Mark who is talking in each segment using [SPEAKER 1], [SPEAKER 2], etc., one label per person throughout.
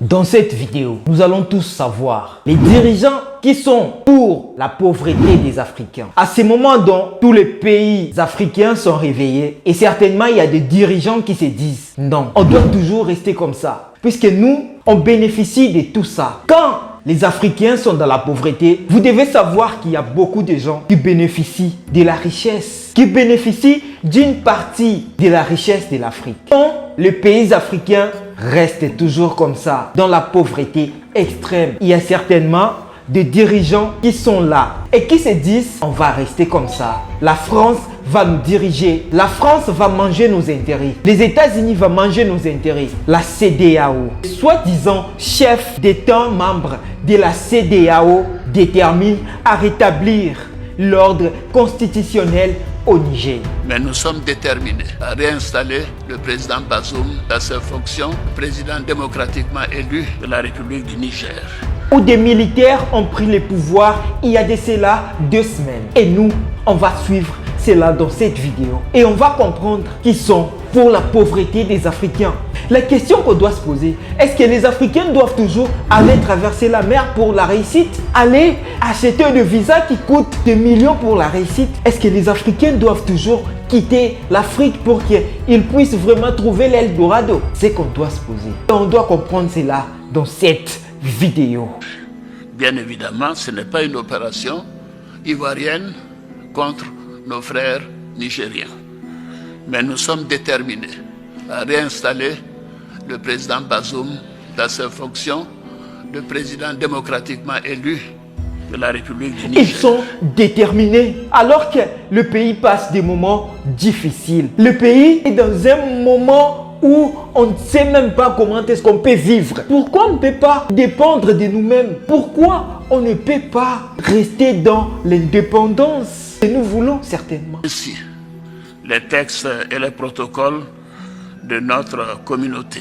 [SPEAKER 1] Dans cette vidéo, nous allons tous savoir les dirigeants qui sont pour la pauvreté des Africains. À ce moment dont tous les pays africains sont réveillés et certainement il y a des dirigeants qui se disent non, on doit toujours rester comme ça puisque nous, on bénéficie de tout ça. Quand les Africains sont dans la pauvreté, vous devez savoir qu'il y a beaucoup de gens qui bénéficient de la richesse, qui bénéficient d'une partie de la richesse de l'Afrique. Les pays africains restent toujours comme ça, dans la pauvreté extrême. Il y a certainement des dirigeants qui sont là et qui se disent on va rester comme ça. La France va nous diriger. La France va manger nos intérêts. Les États-Unis vont manger nos intérêts. La CEDEAO, soi-disant chef d'État membre de la CEDEAO, détermine à rétablir l'ordre constitutionnel au Niger.
[SPEAKER 2] Mais nous sommes déterminés à réinstaller le président Bazoum dans ses fonctions, président démocratiquement élu de la République du Niger.
[SPEAKER 1] Où des militaires ont pris le pouvoir il y a de cela 2 semaines. Et nous, on va suivre cela dans cette vidéo. Et on va comprendre qu'ils sont pour la pauvreté des Africains. La question qu'on doit se poser, est-ce que les Africains doivent toujours aller traverser la mer pour la réussite? Aller acheter un visa qui coûte des millions pour la réussite? Est-ce que les Africains doivent toujours quitter l'Afrique pour qu'ils puissent vraiment trouver l'Eldorado? C'est qu'on doit se poser. Et on doit comprendre cela dans cette vidéo.
[SPEAKER 2] Bien évidemment, ce n'est pas une opération ivoirienne contre nos frères nigériens. Mais nous sommes déterminés à réinstaller le président Bazoum dans ses fonctions de président démocratiquement élu de la République du Niger.
[SPEAKER 1] Ils sont déterminés alors que le pays passe des moments difficiles. Le pays est dans un moment où on ne sait même pas comment est-ce qu'on peut vivre. Pourquoi on ne peut pas dépendre de nous-mêmes? Pourquoi on ne peut pas rester dans l'indépendance que nous voulons certainement?
[SPEAKER 2] Ici, les textes et les protocoles de notre communauté.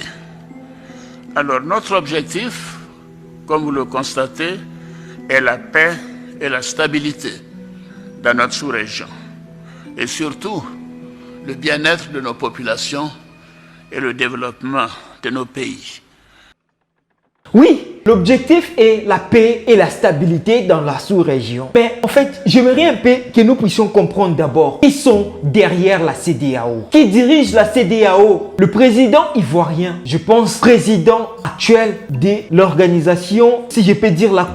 [SPEAKER 2] Alors, notre objectif, comme vous le constatez, est la paix et la stabilité dans notre sous-région. Et surtout, le bien-être de nos populations et le développement de nos pays.
[SPEAKER 1] Oui, l'objectif est la paix et la stabilité dans la sous-région. Mais en fait, j'aimerais un peu que nous puissions comprendre d'abord qui sont derrière la CEDEAO. Qui dirige la CEDEAO? Le président ivoirien, je pense, président actuel de l'organisation, si je peux dire la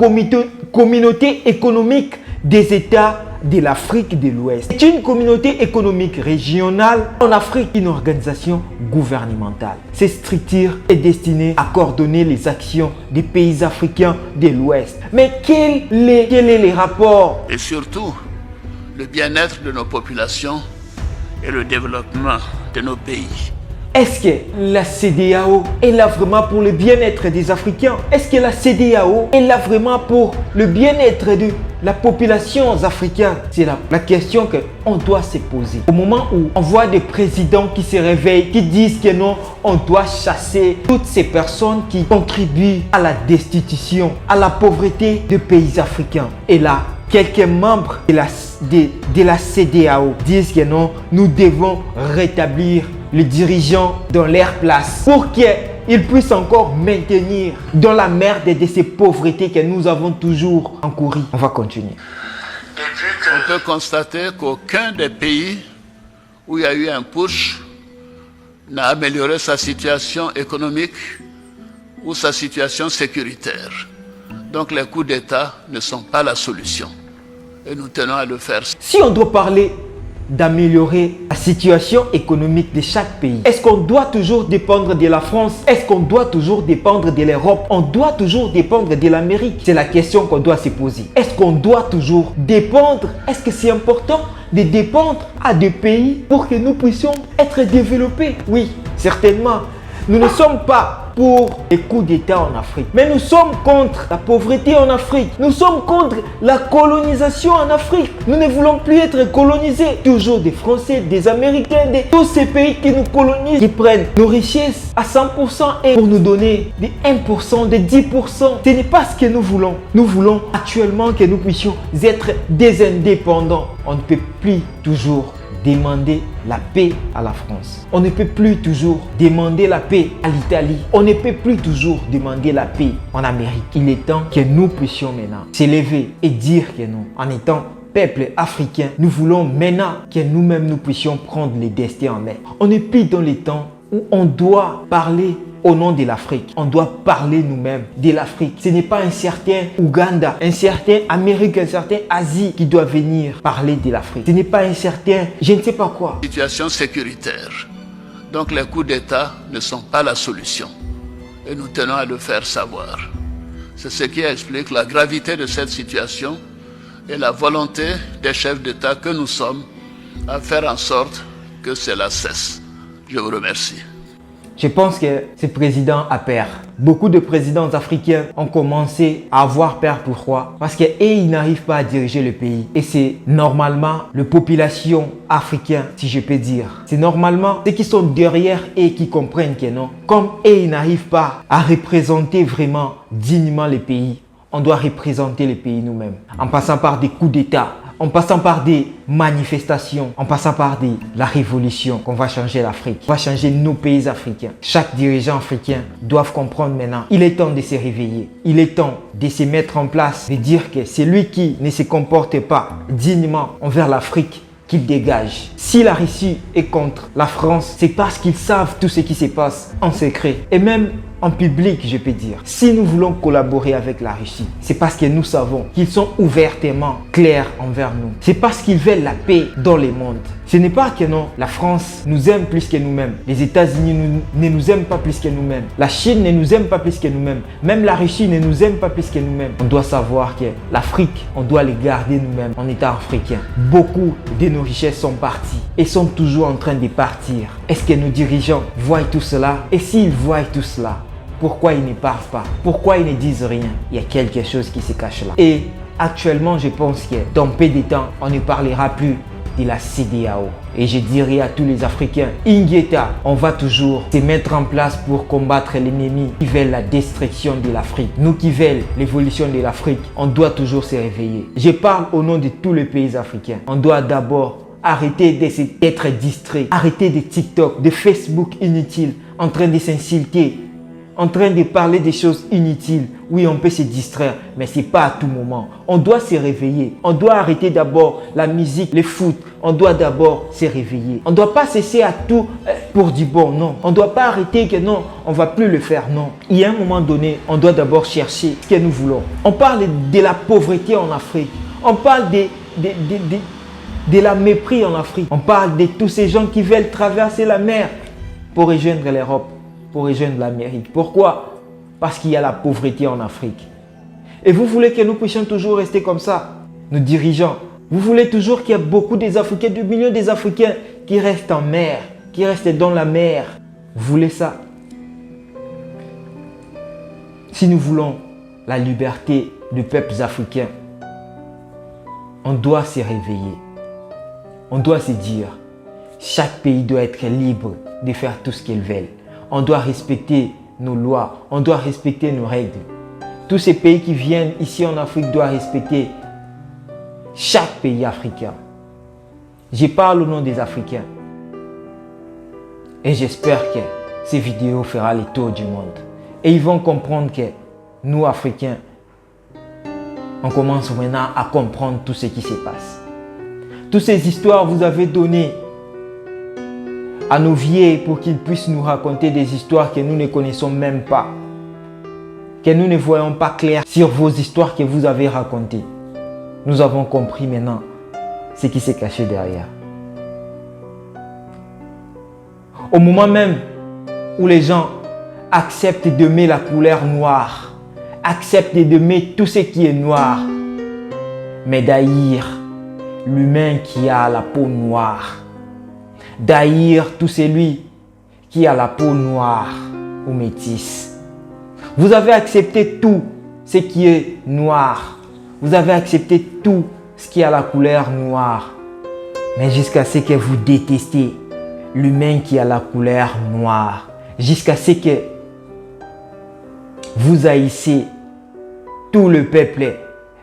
[SPEAKER 1] communauté économique des États de l'Afrique de l'Ouest. C'est une communauté économique régionale en Afrique, une organisation gouvernementale. Cette structure est destinée à coordonner les actions des pays africains de l'Ouest. Mais quel est le rapport?
[SPEAKER 2] Et surtout, le bien-être de nos populations et le développement de nos pays.
[SPEAKER 1] Est-ce que la CEDEAO est là vraiment pour le bien-être des Africains? Est-ce que la CEDEAO est là vraiment pour le bien-être de la population africaine? C'est la question qu'on doit se poser. Au moment où on voit des présidents qui se réveillent, qui disent que non, on doit chasser toutes ces personnes qui contribuent à la destitution, à la pauvreté des pays africains. Et là, quelques membres de la CEDEAO disent que non, nous devons rétablir les dirigeants dans leur place pour qu'ils puissent encore maintenir dans la merde de ces pauvretés que nous avons toujours encouru. On va continuer.
[SPEAKER 2] On peut constater qu'aucun des pays où il y a eu un push n'a amélioré sa situation économique ou sa situation sécuritaire. Donc les coups d'État ne sont pas la solution. Et nous tenons à le faire.
[SPEAKER 1] Si on doit parler d'améliorer la situation économique de chaque pays, est-ce qu'on doit toujours dépendre de la France? Est-ce qu'on doit toujours dépendre de l'Europe? On doit toujours dépendre de l'Amérique? C'est la question qu'on doit se poser. Est-ce qu'on doit toujours dépendre? Est-ce que c'est important de dépendre à des pays pour que nous puissions être développés? Oui, certainement. Nous ne sommes pas pour les coups d'État en Afrique, mais nous sommes contre la pauvreté en Afrique. Nous sommes contre la colonisation en Afrique. Nous ne voulons plus être colonisés. Toujours des Français, des Américains, de tous ces pays qui nous colonisent, qui prennent nos richesses à 100% et pour nous donner des 1%, des 10%. Ce n'est pas ce que nous voulons. Nous voulons actuellement que nous puissions être des indépendants. On ne peut plus toujours demander la paix à la France. On ne peut plus toujours demander la paix à l'Italie. On ne peut plus toujours demander la paix en Amérique. Il est temps que nous puissions maintenant s'élever et dire que non, en étant peuple africain, nous voulons maintenant que nous-mêmes nous puissions prendre les destins en main. On n'est plus dans les temps où on doit parler au nom de l'Afrique. On doit parler nous-mêmes de l'Afrique. Ce n'est pas un certain Ouganda, un certain Amérique, un certain Asie qui doit venir parler de l'Afrique. Ce n'est pas un certain je ne sais pas quoi.
[SPEAKER 2] Situation sécuritaire. Donc les coups d'État ne sont pas la solution. Et nous tenons à le faire savoir. C'est ce qui explique la gravité de cette situation et la volonté des chefs d'État que nous sommes à faire en sorte que cela cesse. Je vous remercie.
[SPEAKER 1] Je pense que ce président a peur. Beaucoup de présidents africains ont commencé à avoir peur. Pourquoi? Parce qu'ils n'arrivent pas à diriger le pays. Et c'est normalement la population africaine, si je peux dire. C'est normalement ceux qui sont derrière et qui comprennent que non. Comme ils n'arrivent pas à représenter vraiment dignement le pays, on doit représenter le pays nous-mêmes. En passant par des coups d'État, en passant par des manifestations, en passant par la révolution, qu'on va changer l'Afrique. On va changer nos pays africains. Chaque dirigeant africain doit comprendre maintenant. Il est temps de se réveiller. Il est temps de se mettre en place, de dire que c'est lui qui ne se comporte pas dignement envers l'Afrique qu'il dégage. Si la Russie est contre la France, c'est parce qu'ils savent tout ce qui se passe en secret. Et même en public, je peux dire. Si nous voulons collaborer avec la Russie, c'est parce que nous savons qu'ils sont ouvertement clairs envers nous. C'est parce qu'ils veulent la paix dans le monde. Ce n'est pas que non, la France nous aime plus que nous-mêmes. Les États-Unis ne nous aiment pas plus que nous-mêmes. La Chine ne nous aime pas plus que nous-mêmes. Même la Russie ne nous aime pas plus que nous-mêmes. On doit savoir que l'Afrique, on doit les garder nous-mêmes en état africain. Beaucoup de nos richesses sont parties et sont toujours en train de partir. Est-ce que nos dirigeants voient tout cela? Et s'ils voient tout cela, pourquoi ils ne parlent pas? Pourquoi ils ne disent rien? Il y a quelque chose qui se cache là. Et actuellement, je pense que dans peu de temps, on ne parlera plus de la CEDEAO. Et je dirais à tous les Africains, Inquieta, on va toujours se mettre en place pour combattre l'ennemi qui veut la destruction de l'Afrique. Nous qui veulent l'évolution de l'Afrique, on doit toujours se réveiller. Je parle au nom de tous les pays africains. On doit d'abord arrêter d'être distrait, arrêter de TikTok, de Facebook inutiles, en train de s'insulter, en train de parler des choses inutiles. Oui, on peut se distraire, mais ce n'est pas à tout moment. On doit se réveiller. On doit arrêter d'abord la musique, le foot. On doit d'abord se réveiller. On ne doit pas cesser à tout pour du bon, non. On ne doit pas arrêter que non, on ne va plus le faire, non. Il y a un moment donné, on doit d'abord chercher ce que nous voulons. On parle de la pauvreté en Afrique. On parle de la mépris en Afrique. On parle de tous ces gens qui veulent traverser la mer pour rejoindre l'Europe, pour rejoindre l'Amérique. Pourquoi? Parce qu'il y a la pauvreté en Afrique. Et vous voulez que nous puissions toujours rester comme ça, nos dirigeants. Vous voulez toujours qu'il y ait beaucoup des Africains, des millions des Africains qui restent en mer, qui restent dans la mer. Vous voulez ça? Si nous voulons la liberté des peuples africains, on doit se réveiller. On doit se dire, chaque pays doit être libre de faire tout ce qu'il veut. On doit respecter nos lois, on doit respecter nos règles. Tous ces pays qui viennent ici en Afrique doivent respecter chaque pays africain. Je parle au nom des Africains. Et j'espère que ces vidéos feront le tour du monde. Et ils vont comprendre que nous, Africains, on commence maintenant à comprendre tout ce qui se passe. Toutes ces histoires vous avez données à nos vieilles pour qu'ils puissent nous raconter des histoires que nous ne connaissons même pas. Que nous ne voyons pas clair sur vos histoires que vous avez racontées. Nous avons compris maintenant ce qui s'est caché derrière. Au moment même où les gens acceptent d'aimer la couleur noire, acceptent d'aimer tout ce qui est noir, mais d'haïr l'humain qui a la peau noire, d'haïr tout celui qui a la peau noire ou métisse. Vous avez accepté tout ce qui est noir. Vous avez accepté tout ce qui a la couleur noire. Mais jusqu'à ce que vous détestez l'humain qui a la couleur noire. Jusqu'à ce que vous haïssez tout le peuple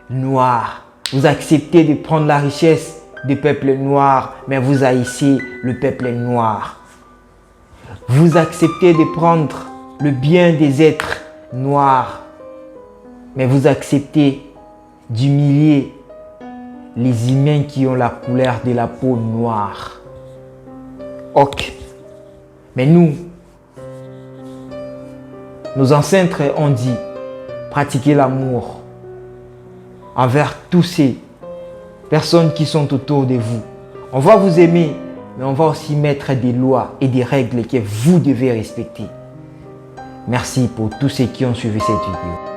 [SPEAKER 1] noir. Vous acceptez de prendre la richesse des peuples noirs, mais vous haïssez le peuple noir. Vous acceptez de prendre le bien des êtres noirs, mais vous acceptez d'humilier les humains qui ont la couleur de la peau noire. Ok. Mais nous, nos ancêtres ont dit, pratiquez l'amour envers tous ces personnes qui sont autour de vous. On va vous aimer, mais on va aussi mettre des lois et des règles que vous devez respecter. Merci pour tous ceux qui ont suivi cette vidéo.